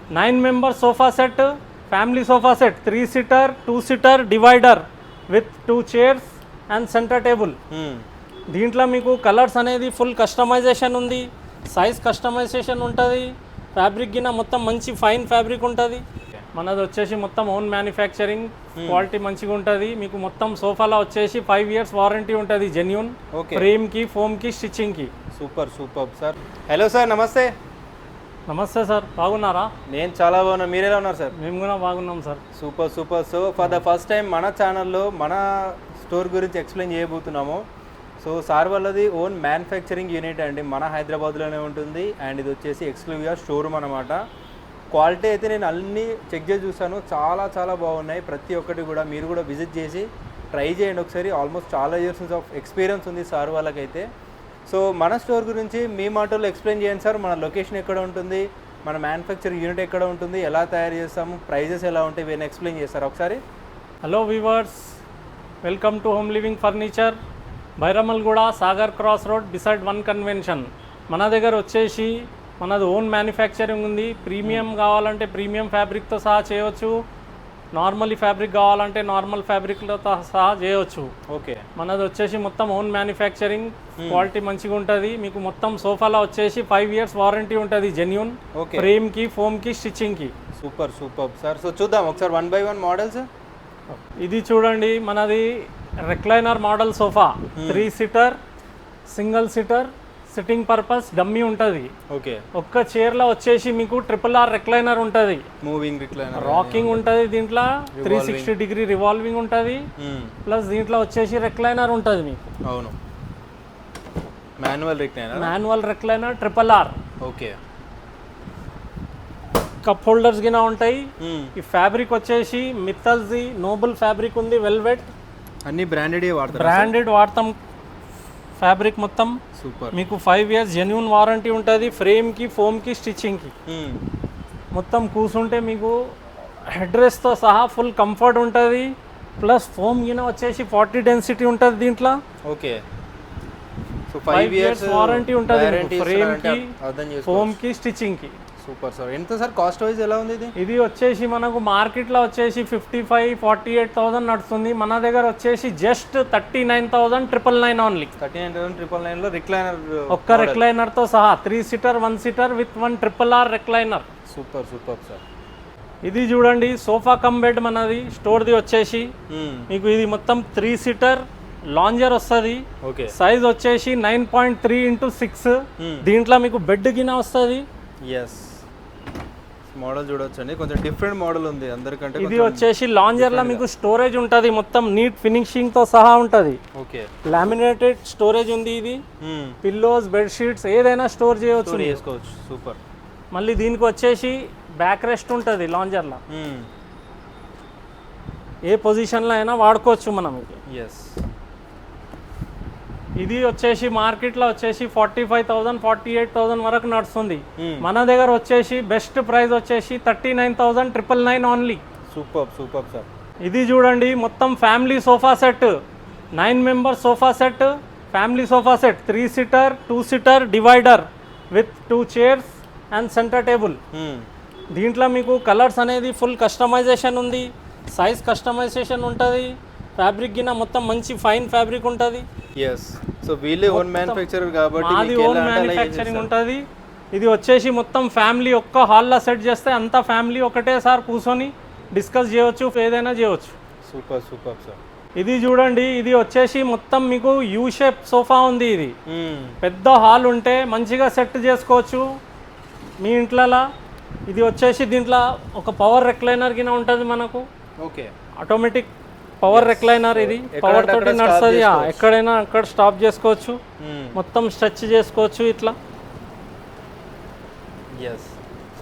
9-member sofa set, family sofa set, 3-seater, 2-seater divider with 2 chairs and center table. దీంట్లో మీకు colours అనేది full customization ఉంది, size customization ఉంటుంది, fabric గిన మొత్తం మంచి ఫైన్ ఫ్యాబ్రిక్ ఉంటుంది. మనది వచ్చేసి మొత్తం ఓన్ మ్యానుఫ్యాక్చరింగ్, క్వాలిటీ మంచిగా ఉంటుంది. మీకు మొత్తం సోఫాలో వచ్చేసి 5 years వారంటీ ఉంటుంది, జెన్యూన్ ఫ్రేమ్కి, ఫోమ్కి, స్టిచ్చింగ్కి. Super super sir. Hello sir, నమస్తే. నమస్తే సార్, బాగున్నారా? నేను చాలా బాగున్నాను, మీరు ఎలా ఉన్నారు సార్? మేము కూడా బాగున్నాం sir. Super super. So for the first time మన ఛానల్లో మన స్టోర్ గురించి ఎక్స్ప్లెయిన్ చేయబోతున్నాము. సో సార్ వాళ్ళది ఓన్ మ్యానుఫ్యాక్చరింగ్ యూనిట్ అండి, మన హైదరాబాద్లోనే ఉంటుంది. అండ్ ఇది వచ్చేసి ఎక్స్క్లూజివ్గా షోరూమ్ అనమాట. క్వాలిటీ అయితే నేను అన్నీ చెక్ చేసి చూసాను, చాలా చాలా బాగున్నాయి ప్రతి ఒక్కటి కూడా. మీరు కూడా విజిట్ చేసి ట్రై చేయండి ఒకసారి. ఆల్మోస్ట్ చాలా ఇయర్స్ ఆఫ్ ఎక్స్పీరియన్స్ ఉంది సార్ వాళ్ళకైతే. సో మన స్టోర్ గురించి మీ మాటల్లో ఎక్స్ప్లెయిన్ చేయండి సార్. మన లొకేషన్ ఎక్కడ ఉంటుంది, మన మ్యానుఫ్యాక్చరింగ్ యూనిట్ ఎక్కడ ఉంటుంది, ఎలా తయారు చేస్తాము, ప్రైజెస్ ఎలా ఉంటాయి, ఇవన్నీ ఎక్స్ప్లెయిన్ చేస్తారు ఒకసారి. Hello viewers, welcome to home living furniture, Bairamalguda, Sagar cross road, beside 1 convention. మన దగ్గర వచ్చేసి మనది ఓన్ మ్యానుఫ్యాక్చరింగ్ ఉంది. ప్రీమియం కావాలంటే ప్రీమియం ఫ్యాబ్రిక్తో సహా చేయవచ్చు, నార్మల్ ఫ్యాబ్రిక్ కావాలంటే నార్మల్ ఫ్యాబ్రిక్తో సహా చేయవచ్చు. ఓకే, మనది వచ్చేసి మొత్తం ఓన్ మ్యానుఫ్యాక్చరింగ్, క్వాలిటీ మంచిగా ఉంటుంది. మీకు మొత్తం సోఫాలో వచ్చేసి 5 years వారంటీ ఉంటుంది, జెన్యూన్ ఫ్రేమ్కి, ఫోమ్కి, స్టిచ్చింగ్కి. Super super sir. సో చూద్దాం ఒకసారి 1 by 1 మోడల్స్. ఇది చూడండి, మనది recliner model sofa, 3-seater, single seater, sitting purpose, dummy ఉంటుంది. ఓకే, ఒక్క చైర్లో వచ్చేసి మీకు RRR రెక్లైనర్ ఉంటుంది, మూవింగ్ రిక్లైనర్, రాకింగ్ ఉంటుంది. దీంట్లో 360 degree రివాల్వింగ్ ఉంటుంది, ప్లస్ దీంట్లో వచ్చేసి రెక్లైనర్ ఉంటుంది మీకు. అవును, manual recliner, RRR. Okay, cup holders గినా ఉంటాయి. ఈ ఫ్యాబ్రిక్ వచ్చేసి మిత్తల్ది నోబుల్ ఫ్యాబ్రిక్ ఉంది, వెల్వెట్, అన్ని బ్రాండెడ్ వాడతాం ఫ్యాబ్రిక్ మొత్తం. సూపర్. మీకు 5 years జెన్యూన్ వారంటీ ఉంటుంది, ఫ్రేమ్కి, ఫోమ్కి, స్టిచ్చింగ్కి. మొత్తం కూర్చుంటే మీకు హెడ్ రెస్ట్తో సహా ఫుల్ కంఫర్ట్ ఉంటుంది, ప్లస్ ఫోమ్ గిన వచ్చేసి 40 డెన్సిటీ ఉంటుంది దీంట్లో. ఓకే, సో 5 years వారంటీ ఉంటుంది ఫ్రేమ్కి, ఫోమ్కి, స్టిచ్చింగ్కి. Super sir. ఎంత సార్ కాస్ట్ వైజ్ ఎలా ఉంది ఇది? ఇది వచ్చేసి మనకు మార్కెట్లో వచ్చేసి 55,000-48,000 నడుస్తుంది. మన దగ్గర వచ్చేసి జస్ట్ 39,999 ఓన్లీ. 39,999 లో రిక్లైనర్, ఒక్క రెక్లైనర్తో సహా, 3-seater, 1-seater with 1 RRR recliner. Super super sir. ఇది చూడండి, సోఫా కమ్ బెడ్ మనది స్టోర్ది వచ్చేసి మీకు ఇది మొత్తం 3-seater లాంజర్ వస్తుంది. ఓకే, సైజ్ వచ్చేసి 9.3x6. దీంట్లో మీకు బెడ్ గిన వస్తుంది. ఎస్, మోడల్ చూడొచ్చండి, కొంచెం డిఫరెంట్ మోడల్ ఉంది అందరికంటే. ఇది వచ్చేసి లాంజర్లో మీకు స్టోరేజ్ ఉంటుంది, మొత్తం నీట్ ఫినిషింగ్ తో సహా ఉంటుంది. ఓకే, లామినేటెడ్ స్టోరేజ్ ఉంది. ఇది పిల్లోస్, బెడ్షీట్స్ ఏదైనా స్టోర్ చేసుకోవచ్చు. సూపర్. మళ్ళీ దీనికి వచ్చేసి బ్యాక్ రెస్ట్ ఉంటుంది లాంజర్లో, ఏ పొజిషన్లో అయినా వాడుకోవచ్చు మనం. ఎస్, ఇది వచ్చేసి మార్కెట్లో వచ్చేసి 45,000-48,000 వరకు నడుస్తుంది. మన దగ్గర వచ్చేసి బెస్ట్ ప్రైస్ వచ్చేసి 39,999 ఓన్లీ. Super super sir. ఇది చూడండి, మొత్తం family sofa set, 9-member sofa set, family sofa set, 3-seater, 2-seater divider with 2 chairs and centre table. దీంట్లో మీకు కలర్స్ అనేది ఫుల్ కస్టమైజేషన్ ఉంది, సైజ్ కస్టమైజేషన్ ఉంటుంది, ఫ్యాబ్రిక్ గిన మొత్తం మంచి ఫైన్ ఫ్యాబ్రిక్ ఉంటుంది. ఎస్, సో వీళ్ళే ఓన్ మ్యానుఫ్యాక్చరర్ కాబట్టి అది ఓన్ మ్యానుఫ్యాక్చరింగ్ ఉంటుంది. ఇది వచ్చేసి మొత్తం ఫ్యామిలీ ఒక్క హాల్లో సెట్ చేస్తే అంతా ఫ్యామిలీ ఒకటేసారి కూర్చొని డిస్కస్ చేయవచ్చు, ఏదైనా చేయవచ్చు. Super super sir. ఇది చూడండి, ఇది వచ్చేసి మొత్తం మీకు యూ షేప్ సోఫా ఉంది. ఇది పెద్ద హాల్ ఉంటే మంచిగా సెట్ చేసుకోవచ్చు మీ ఇంట్లో. ఇది వచ్చేసి దీంట్లో ఒక పవర్ రెక్లైనర్ కింద ఉంటుంది మనకు. Okay, automatic power recliner. ఇది పవర్ తోటి నడుస్తుంది, ఎక్కడైనా అక్కడ స్టాప్ చేసుకోవచ్చు, మొత్తం స్ట్రెచ్ చేసుకోవచ్చు ఇట్లా.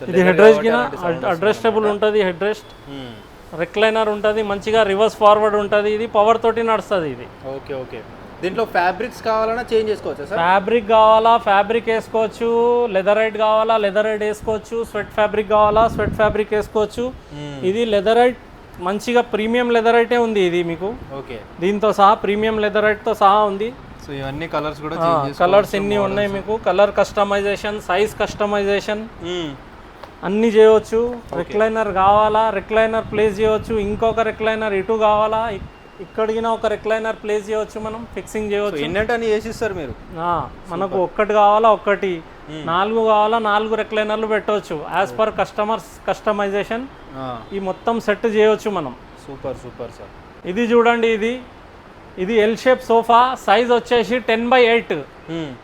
ఇది హెడ్ రెస్ట్ కింద అడ్జస్టబుల్ ఉంటుంది, హెడ్ రెస్ట్ రెక్లైనర్ ఉంటుంది, మంచిగా రివర్స్ ఫార్వర్డ్ ఉంటుంది. ఇది పవర్ తోటి నడుస్తుంది ఇది. ఓకే ఓకే, దీంట్లో ఫ్యాబ్రిక్స్ కావాలన్నా చేంజ్ చేసుకోవచ్చు సార్? ఫ్యాబ్రిక్ కావాలా ఫ్యాబ్రిక్ వేసుకోవచ్చు, లెదరైట్ కావాలా లెదరైట్ వేసుకోవచ్చు, స్వెట్ ఫ్యాబ్రిక్ కావాలా స్వెట్ ఫ్యాబ్రిక్ వేసుకోవచ్చు. ఇది లెదరైట్ మంచిగా ప్రీమియం లెదరైటే ఉంది ఇది మీకు. ఓకే, దీంతో సహా ప్రీమియం లెదరైట్తో సహా ఉంది. సో ఇవన్నీ కలర్స్ కూడా కలర్స్ ఎన్ని ఉన్నాయి మీకు, కలర్ కస్టమైజేషన్, సైజ్ కస్టమైజేషన్ అన్నీ చేయవచ్చు. రిక్లైనర్ కావాలా, రిక్లైనర్ ప్లేస్ చేయవచ్చు. ఇంకొక రిక్లైనర్ ఇటు కావాలా, ఇక్కడికి ఒక రిక్లైనర్ ప్లేస్ చేయవచ్చు. మనం ఫిక్సింగ్ చేయవచ్చు. ఎన్నంటే అని చేసిస్తారు మీరు. మనకు ఒక్కటి కావాలా ఒక్కటి, 4 కావాలా 4 రిక్లైనర్లు పెట్టవచ్చు. యాజ్ పర్ కస్టమర్స్ కస్టమైజేషన్ ఈ మొత్తం సెట్ చేయవచ్చు మనం. Super super sir. ఇది చూడండి, ఇది ఎల్ షేప్ సోఫా. సైజ్ వచ్చేసి 10x8.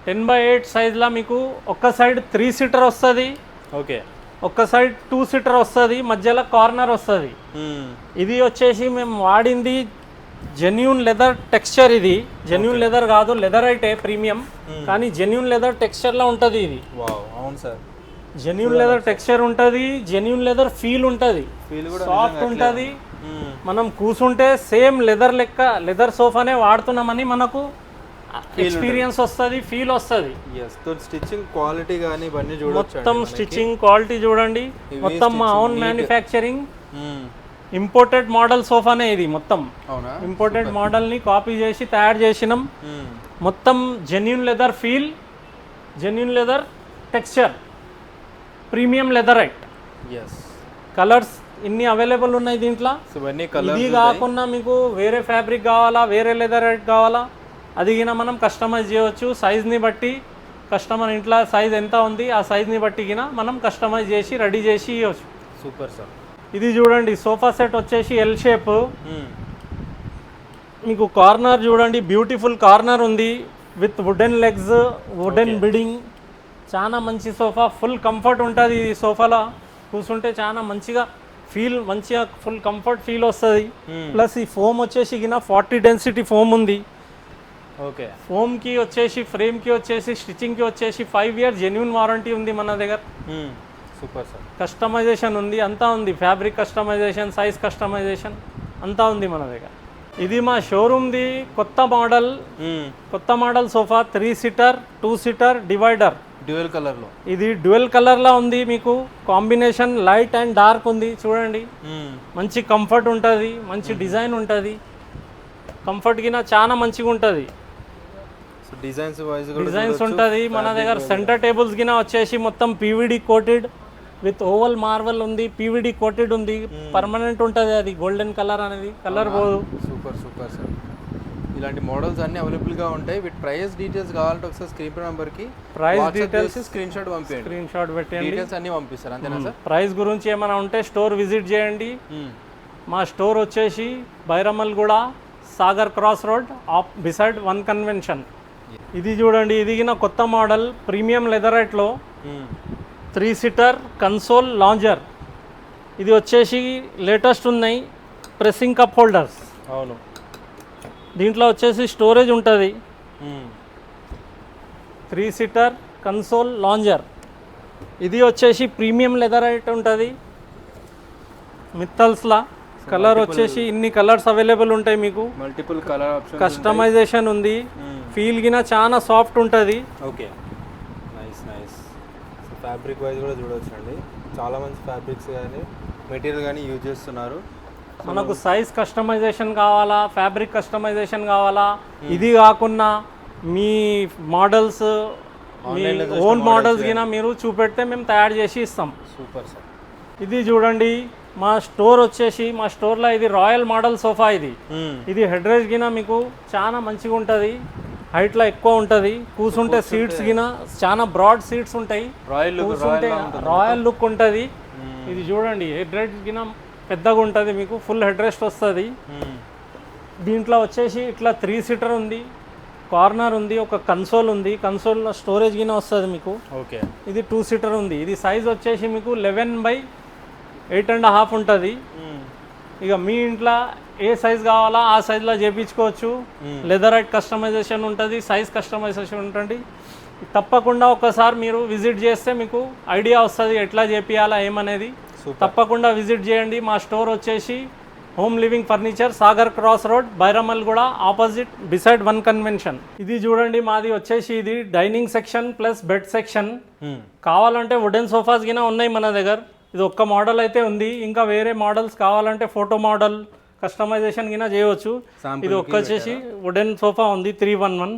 10x8 సైజ్లో మీకు ఒక్క సైడ్ 3 సీటర్ వస్తుంది, ఓకే, ఒక్క సైడ్ 2 సీటర్ వస్తుంది, మధ్యలో కార్నర్ వస్తుంది. ఇది వచ్చేసి మేము వాడింది జెన్యూన్ లెదర్ టెక్స్చర్. ఇది జెన్యూన్ లెదర్ కాదు, లెదర్ అయితే ప్రీమియం, కానీ జెన్యూన్ లెదర్ టెక్స్చర్లో ఉంటుంది ఇది. అవును సార్, జెన్యూన్ లెదర్ టెక్స్చర్ ఉంటుంది, జెన్యూన్ లెదర్ ఫీల్ ఉంటుంది, సాఫ్ట్ ఉంటుంది. మనం కూర్చుంటే సేమ్ లెదర్ లెక్క లెదర్ సోఫానే వాడుతున్నామని మనకు ఎక్స్పీరియన్స్ వస్తుంది, ఫీల్ వస్తుంది. స్టిచ్చింగ్ క్వాలిటీ కానీ ఇవన్నీ చూడొచ్చు. మొత్తం స్టిచ్చింగ్ క్వాలిటీ చూడండి, మొత్తం మా ఓన్ మ్యానుఫ్యాక్చరింగ్. ఇంపోర్టెడ్ మోడల్ సోఫానే ఇది మొత్తం. ఇంపోర్టెడ్ మోడల్ని కాపీ చేసి తయారు చేసినాం. మొత్తం genuine leather feel, genuine leather texture, premium leatherette. Colours ఇన్ని అవైలబుల్ ఉన్నాయి దీంట్లో. ఇది కాకుండా మీకు వేరే ఫ్యాబ్రిక్ కావాలా, వేరే లెదరైట్ కావాలా, అది గిన మనం కస్టమైజ్ చేయవచ్చు. సైజ్ని బట్టి కస్టమర్ ఇంట్లో సైజ్ ఎంత ఉంది ఆ సైజ్ని బట్టి గిన మనం కస్టమైజ్ చేసి రెడీ చేసి ఇవ్వచ్చు. Super sir. ఇది చూడండి, సోఫా సెట్ వచ్చేసి ఎల్ షేప్. మీకు కార్నర్ చూడండి, బ్యూటిఫుల్ కార్నర్ ఉంది with wooden legs, wooden beading. చాలా మంచి సోఫా, ఫుల్ కంఫర్ట్ ఉంటుంది. ఈ సోఫాలో కూర్చుంటే చాలా మంచిగా మంచిగా ఫుల్ కంఫర్ట్ ఫీల్ వస్తుంది. ప్లస్ ఈ ఫోమ్ వచ్చేసి గిన 40 డెన్సిటీ ఫోమ్ ఉంది. ఓకే, ఫోమ్కి వచ్చేసి, ఫ్రేమ్కి వచ్చేసి, స్టిచ్చింగ్కి వచ్చేసి 5 ఇయర్స్ జెన్యూన్ వారంటీ ఉంది మన దగ్గర. Super sir. కస్టమైజేషన్ ఉంది, అంతా ఉంది. ఫ్యాబ్రిక్ కస్టమైజేషన్, సైజ్ కస్టమైజేషన్ అంతా ఉంది మన దగ్గర. ఇది మా షోరూమ్ది కొత్త model sofa. 3 seater 2 seater divider, dual కలర్లో. ఇది డ్యూయల్ కలర్లో ఉంది. మీకు కాంబినేషన్ లైట్ అండ్ డార్క్ ఉంది చూడండి. మంచి కంఫర్ట్ ఉంటుంది, మంచి డిజైన్ ఉంటుంది. కంఫర్ట్ గిన చాలా మంచిగా ఉంటుంది. డిజైన్స్ ఉంటుంది మన దగ్గర. సెంటర్ టేబుల్స్ గిన వచ్చేసి మొత్తం PVD coated with oval marble ఉంది, పీవీడీ కోటెడ్ ఉంది. పర్మనెంట్ ఉంటుంది, అది గోల్డెన్ కలర్ అనేది కలర్ పోదు. Super super sir. ఇలాంటి మోడల్స్ అన్ని అవైలబుల్గా ఉంటాయి. విత్ ప్రైస్ డీటెయిల్స్ కావాలంటే ఒకసారి స్క్రీన్ నెంబర్కి ప్రైస్ డీటెయిల్స్ స్క్రీన్ షాట్ పంపించండి. స్క్రీన్ షాట్ పెట్టండి, డీటెయిల్స్ అన్ని పంపిస్తారు. అంతేనా సార్? ప్రైస్ గురించి ఏమైనా ఉంటే స్టోర్ విజిట్ చేయండి. మా స్టోర్ వచ్చేసి Bairamalguda, Sagar cross road, beside 1 convention. ఇది చూడండి, ఇది కొత్త మోడల్ ప్రీమియం లెదరైట్లో 3 సీటర్ కన్సోల్ లాంజర్. ఇది వచ్చేసి లేటెస్ట్ ఉన్నాయి, ప్రెస్సింగ్ కప్ హోల్డర్స్. అవును, దీంట్లో వచ్చేసి స్టోరేజ్ ఉంటుంది. 3 సీటర్ కన్సోల్ లాంజర్. ఇది వచ్చేసి ప్రీమియం లెదరైట్ ఉంటుంది మిత్తల్స్లా. కలర్ వచ్చేసి ఇన్ని కలర్స్ అవైలబుల్ ఉంటాయి మీకు. మల్టిపుల్ కలర్ ఆప్షన్, కస్టమైజేషన్ ఉంది. ఫీల్ గిన చాలా సాఫ్ట్ ఉంటుంది. Okay, nice nice. Fabric wise కూడా చూడవచ్చు అండి, చాలా మంచి ఫ్యాబ్రిక్స్ కానీ మెటీరియల్ కానీ యూజ్ చేస్తున్నారు. మనకు సైజ్ కస్టమైజేషన్ కావాలా, ఫ్యాబ్రిక్ కస్టమైజేషన్ కావాలా, ఇది కాకుండా మీ మోడల్స్, మీ ఓన్ మోడల్స్ గిన మీరు చూపెడితే మేము తయారు చేసి ఇస్తాం. Super sir. ఇది చూడండి, మా స్టోర్ వచ్చేసి, మా స్టోర్లో ఇది రాయల్ మోడల్ సోఫా. ఇది హెడ్ రేజ్ గిన మీకు చాలా మంచిగా ఉంటుంది, హైట్లో ఎక్కువ ఉంటుంది. కూర్చుంటే సీట్స్ గిన చాలా బ్రాడ్ సీట్స్ ఉంటాయి, కూర్చుంటే రాయల్ లుక్ ఉంటుంది. ఇది చూడండి, హెడ్ రేజ్ గిన పెద్దగా ఉంటుంది, మీకు ఫుల్ హెడ్ రెస్ట్ వస్తుంది. దీంట్లో వచ్చేసి ఇట్లా 3 సీటర్ ఉంది, కార్నర్ ఉంది, ఒక కన్సోల్ ఉంది. కన్సోల్లో స్టోరేజ్ గిన వస్తుంది మీకు. ఓకే, ఇది 2 సీటర్ ఉంది. ఇది సైజ్ వచ్చేసి మీకు 11/8.5 ఉంటుంది. ఇక మీ ఇంట్లో ఏ సైజ్ కావాలా ఆ సైజ్లో చేయించుకోవచ్చు. లెదరైట్ కస్టమైజేషన్ ఉంటుంది, సైజ్ కస్టమైజేషన్ ఉంటుంది. తప్పకుండా ఒకసారి మీరు విజిట్ చేస్తే మీకు ఐడియా వస్తుంది ఎట్లా చేపియాలా ఏమనేది. తప్పకుండా విజిట్ చేయండి. మా స్టోర్ వచ్చేసి home living furniture, Sagar cross road, Bairamalguda, opposite beside 1 convention. ఇది చూడండి, మాది వచ్చేసి ఇది dining section plus bed section. కావాలంటే వుడెన్ సోఫాస్ గిన ఉన్నాయి మన దగ్గర. ఇది ఒక్క మోడల్ అయితే ఉంది, ఇంకా వేరే మోడల్స్ కావాలంటే ఫోటో మోడల్ కస్టమైజేషన్ గిన చేయవచ్చు. ఇది ఒక్క వచ్చేసి వుడెన్ సోఫా ఉంది 311,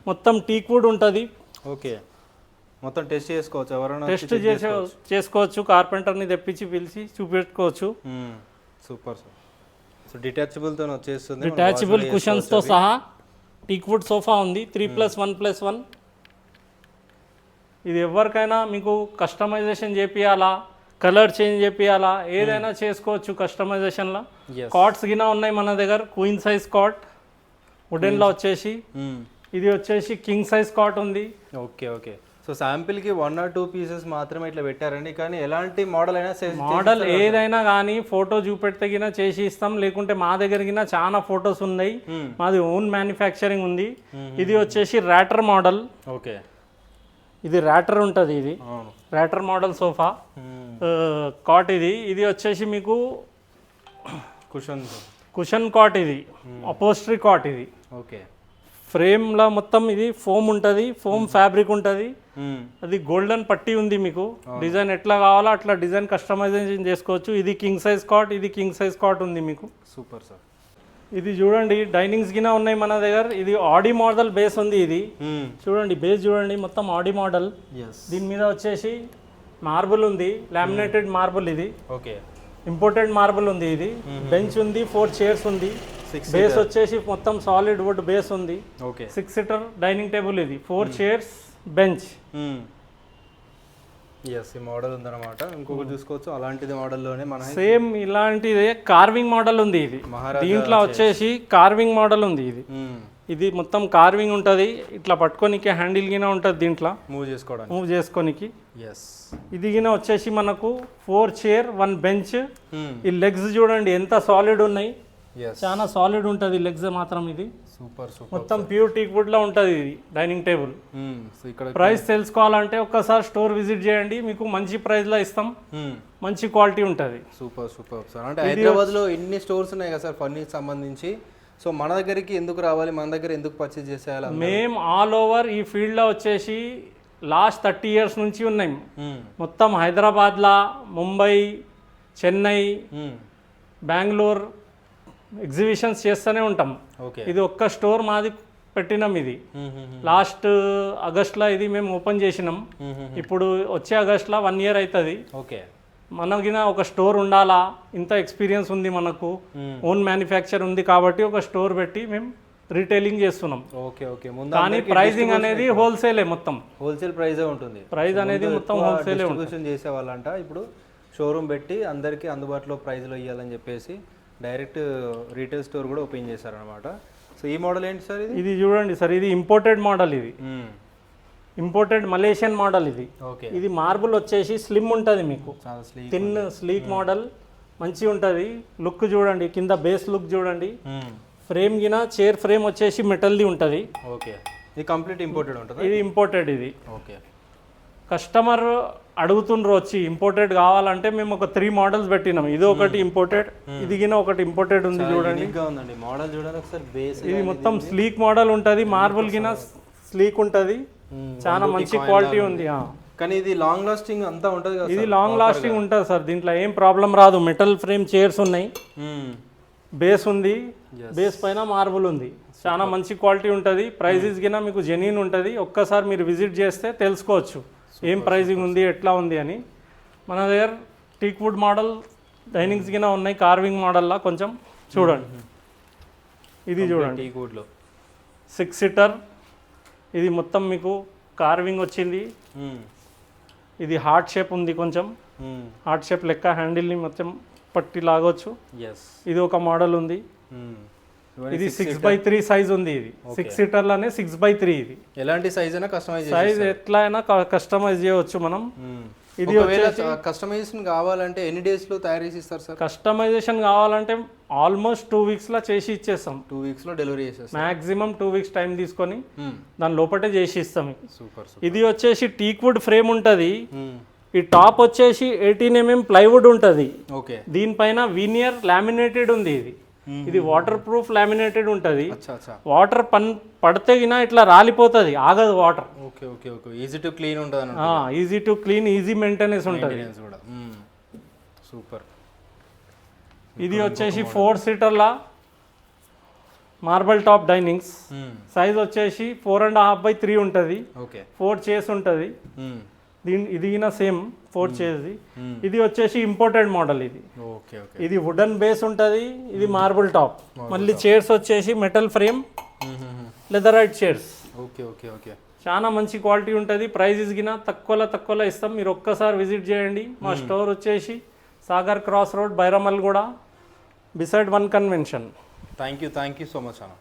మొత్తం టీక్ వుడ్ ఉంటుంది. ఓకే, మొత్తం టెస్ట్ చేసుకోవచ్చు, ఎవరైనా టెస్ట్ చేసుకోవచ్చు, కార్పెంటర్ని తెప్పించి పిలిచి చూపెట్టుకోవచ్చు. Super sir. సో డిటాచబుల్తో వచ్చేస్తుంది, డిటాచబుల్ కుషన్స్తో సహా టీక్వుడ్ సోఫా ఉంది 3+1+1. ఇది ఎవరికైనా మీకు కస్టమైజేషన్ చేపియాలా, కలర్ చేంజ్ చేపియాలా, ఏదైనా చేసుకోవచ్చు కస్టమైజేషన్లో. కాట్స్ గినా ఉన్నాయి మన దగ్గర, క్వీన్ సైజ్ కాట్ వుడెన్లో వచ్చేసి. ఇది వచ్చేసి కింగ్ సైజ్ కాట్ ఉంది. Okay okay. సో శాంపిల్కి 1 or 2 పీసెస్ మాత్రమే ఇట్లా పెట్టారండి, కానీ ఎలాంటి మోడల్ అయినా మోడల్ ఏదైనా కానీ ఫోటో చూపెడితే గినా చేసి ఇస్తాం, లేకుంటే మా దగ్గర గినా చాలా ఫొటోస్ ఉన్నాయి. మాది ఓన్ మ్యానుఫ్యాక్చరింగ్ ఉంది. ఇది వచ్చేసి ర్యాటర్ మోడల్. ఓకే, ఇది ర్యాటర్ ఉంటుంది, ఇది ర్యాటర్ మోడల్ సోఫా కాట్. ఇది వచ్చేసి మీకు కుషన్ కాట్, ఇది అపోస్ట్రీ కాట్. ఇది ఓకే, ఫ్రేమ్లో మొత్తం ఇది ఫోమ్ ఉంటుంది, ఫోమ్ ఫ్యాబ్రిక్ ఉంటుంది. అది గోల్డెన్ పట్టీ ఉంది, మీకు డిజైన్ ఎట్లా కావాలో అట్లా డిజైన్ కస్టమైజేషన్ చేసుకోవచ్చు. ఇది కింగ్ సైజ్ కాట్, ఇది కింగ్ సైజ్ కాట్ ఉంది మీకు. Super sir. ఇది చూడండి, డైనింగ్స్ గినా ఉన్నాయి మన దగ్గర. ఇది ఆడి మోడల్ బేస్ ఉంది. ఇది చూడండి, బేస్ చూడండి, మొత్తం ఆడి మోడల్. దీని మీద వచ్చేసి మార్బుల్ ఉంది, లామినేటెడ్ మార్బుల్. ఇది ఓకే, ఇంపోర్టెడ్ మార్బుల్ ఉంది. ఇది బెంచ్ ఉంది, 4 చైర్స్ ఉంది. బేస్ వచ్చేసి మొత్తం సాలిడ్ వుడ్ బేస్ ఉంది. Okay, 6 seater dining table. ఇది 4 చైర్స్, బెంచ్. ఈ మోడల్ ఉందన్నమాట. ఇంకొకటి చూసుకోవచ్చు, అలాంటిది మోడల్లోనే మన సేమ్ ఇలాంటిదే కార్వింగ్ మోడల్ ఉంది. ఇది దీంట్లో వచ్చేసి కార్వింగ్ మోడల్ ఉంది. ఇది మొత్తం కార్వింగ్ ఉంటుంది, ఇట్లా పట్టుకోనికి హ్యాండిల్ గిన ఉంటుంది, దీంట్లో మూవ్ చేసుకోనికి. ఇది గిన వచ్చేసి మనకు 4 చైర్ 1 బెంచ్. ఈ లెగ్స్ చూడండి ఎంత సాలిడ్ ఉన్నాయి, చాలా సాలిడ్ ఉంటుంది లెగ్స్ మాత్రం. ఇది సూపర్ సూపర్, మొత్తం ప్యూర్ టీక్ వుడ్ లో ఉంటుంది ఇది డైనింగ్ టేబుల్. ప్రైస్ తెలుసుకోవాలంటే ఒక్కసారి స్టోర్ విజిట్ చేయండి, మీకు మంచి ప్రైస్ లో ఇస్తాం, మంచి క్వాలిటీ ఉంటుంది. Super super sir. అంటే హైదరాబాద్ లో ఎన్ని స్టోర్స్ ఉన్నాయి కదా సార్ ఫర్నిచర్ సంబంధించి, సో మన దగ్గరికి ఎందుకు రావాలి, మన దగ్గర ఎందుకు పర్చేజ్ చేసేయాలి? మేము ఆల్ ఓవర్ ఈ ఫీల్డ్ లో వచ్చేసి లాస్ట్ 30 years నుంచి ఉన్నాయి. మొత్తం హైదరాబాద్లో, ముంబై, చెన్నై, బెంగళూరు ఎగ్జిబిషన్స్ చేస్తూనే ఉంటాం. ఇది ఒక్క స్టోర్ మాది పెట్టినాం. ఇది లాస్ట్ ఆగస్ట్లో ఇది మేము ఓపెన్ చేసినాం. ఇప్పుడు వచ్చే ఆగస్ట్లో 1 year అవుతుంది. మనకిన ఒక స్టోర్ ఉండాలా, ఇంత ఎక్స్పీరియన్స్ ఉంది మనకు, ఓన్ మ్యానుఫ్యాక్చర్ ఉంది కాబట్టి ఒక స్టోర్ పెట్టి మేము రీటైలింగ్ చేస్తున్నాం. కానీ ప్రైజింగ్ అనేది హోల్సేలే, మొత్తం హోల్సేల్ ప్రైజే ఉంటుంది. ప్రైస్ అనేది మొత్తం హోల్సేలే ఉంటుంది. చేసేవాళ్ళంట ఇప్పుడు షోరూమ్ పెట్టి అందరికీ అందుబాటులో ప్రైజ్లో ఇవ్వాలని చెప్పేసి డైరెక్ట్ రీటైల్ స్టోర్ కూడా ఓపెన్ చేశారనమాట. సో ఈ మోడల్ ఏంటి సార్? ఇది చూడండి సార్, ఇది ఇంపోర్టెడ్ మోడల్. ఇది ఇంపోర్టెడ్ మలేషియన్ మోడల్. ఇది ఇది మార్బుల్ వచ్చేసి స్లిమ్ ఉంటుంది, మీకు థిన్ స్లీక్ మోడల్, మంచిగా ఉంటుంది. లుక్ చూడండి, కింద బేస్ లుక్ చూడండి. ఫ్రేమ్ గిన చైర్ ఫ్రేమ్ వచ్చేసి మెటల్ది ఉంటుంది. ఇది కంప్లీట్ ఇంపోర్టెడ్ ఉంటుంది. ఇది ఇంపోర్టెడ్. ఇది కస్టమర్ అడుగుతుండ్రు వచ్చి ఇంపోర్టెడ్ కావాలంటే మేము ఒక 3 మోడల్స్ పెట్టినాం. ఇది ఒకటి ఇంపోర్టెడ్, ఇది గిన ఒకటి ఇంపోర్టెడ్ ఉంది. చూడండి మోడల్ చూడండి ఒకసారి. బేస్ ఇది మొత్తం స్లీక్ మోడల్ ఉంటుంది, మార్బుల్ గిన స్లీక్ ఉంటుంది, చాలా మంచి క్వాలిటీ ఉంది. కానీ ఇది లాంగ్ లాస్టింగ్ అంతా ఉంటుంది కదా? ఇది లాంగ్ లాస్టింగ్ ఉంటుంది సార్, దీంట్లో ఏం ప్రాబ్లం రాదు. మెటల్ ఫ్రేమ్ చైర్స్ ఉన్నాయి, బేస్ ఉంది, బేస్ పైన మార్బుల్ ఉంది, చాలా మంచి క్వాలిటీ ఉంటుంది. ప్రైజెస్ గిన మీకు జెన్యూన్ ఉంటుంది. ఒక్కసారి మీరు విజిట్ చేస్తే తెలుసుకోవచ్చు ఏం ప్రైజింగ్ ఉంది, ఎట్లా ఉంది అని. మన దగ్గర టీక్ వుడ్ మోడల్ డైనింగ్స్ గిన ఉన్నాయి, కార్వింగ్ మోడల్లా కొంచెం చూడండి. ఇది చూడండి, టీక్ వుడ్లో 6 సీటర్. ఇది మొత్తం మీకు కార్వింగ్ వచ్చింది. ఇది హార్ట్ షేప్ ఉంది, కొంచెం హార్ట్ షేప్ లెక్క హ్యాండిల్ని మొత్తం పట్టి లాగొచ్చు. ఇది ఒక మోడల్ ఉంది. ఇది 6x3 సైజ్ ఉంది. ఇది 6 సీటర్లోనే 6x3. ఇది ఎలాంటి సైజ్ అయినా కస్టమైజ్, సైజ్ ఎట్లా అయినా కస్టమైజ్ చేయవచ్చు మనం. ఇది కస్టమైజేషన్ కావాలంటే ఎన్ని డేస్ లో తయారు చేసి ఇస్తారు సార్? కస్టమైజేషన్ కావాలంటే ఆల్మోస్ట్ 2 weeks లో చేసి ఇచ్చేస్తాం. 2 weeks లో డెలివరీ చేసేస్తాం. మాక్సిమం 2 weeks టైం తీసుకొని దాని లోపటే చేసి ఇస్తాం. ఇది వచ్చేసి టీక్ వుడ్ ఫ్రేమ్ ఉంటుంది. ఈ టాప్ వచ్చేసి 18 mm ప్లైవుడ్ ఉంటుంది. దీనిపైన వీనియర్ లామినేటెడ్ ఉంది. ఇది వాటర్ ప్రూఫ్ లామినేటెడ్ ఉంటుంది. వాటర్ పడితే గినా ఇట్లా రాలిపోతుంది, ఆగదు వాటర్. ఈజీ టు క్లీన్ ఉంటుంది. Easy to clean, easy maintenance ఉంటుంది. సూపర్. ఇది వచ్చేసి 4 సీటర్లా మార్బల్ టాప్ డైనింగ్స్, సైజ్ వచ్చేసి 4.5x3 ఉంటుంది, ఓకే 4 చైర్స్ ఉంటుంది. ఇది సేమ్ 4 చైర్స్. ఇది వచ్చేసి ఇంపోర్టెడ్ మోడల్. ఓకే ఓకే ఇది వుడెన్ బేస్ ఉంటుంది, ఇది మార్బుల్ టాప్. మళ్ళీ చైర్స్ వచ్చేసి metal frame leatherette chairs. Okay okay okay చాలా మంచి క్వాలిటీ ఉంటుంది. ప్రైజెస్ గిన తక్కువలో ఇస్తాం. మీరు ఒక్కసారి విజిట్ చేయండి. మా స్టోర్ వచ్చేసి సాగర్ క్రాస్ రోడ్, బైరమల్ కూడా, beside 1 convention. Thank you so much అన్న.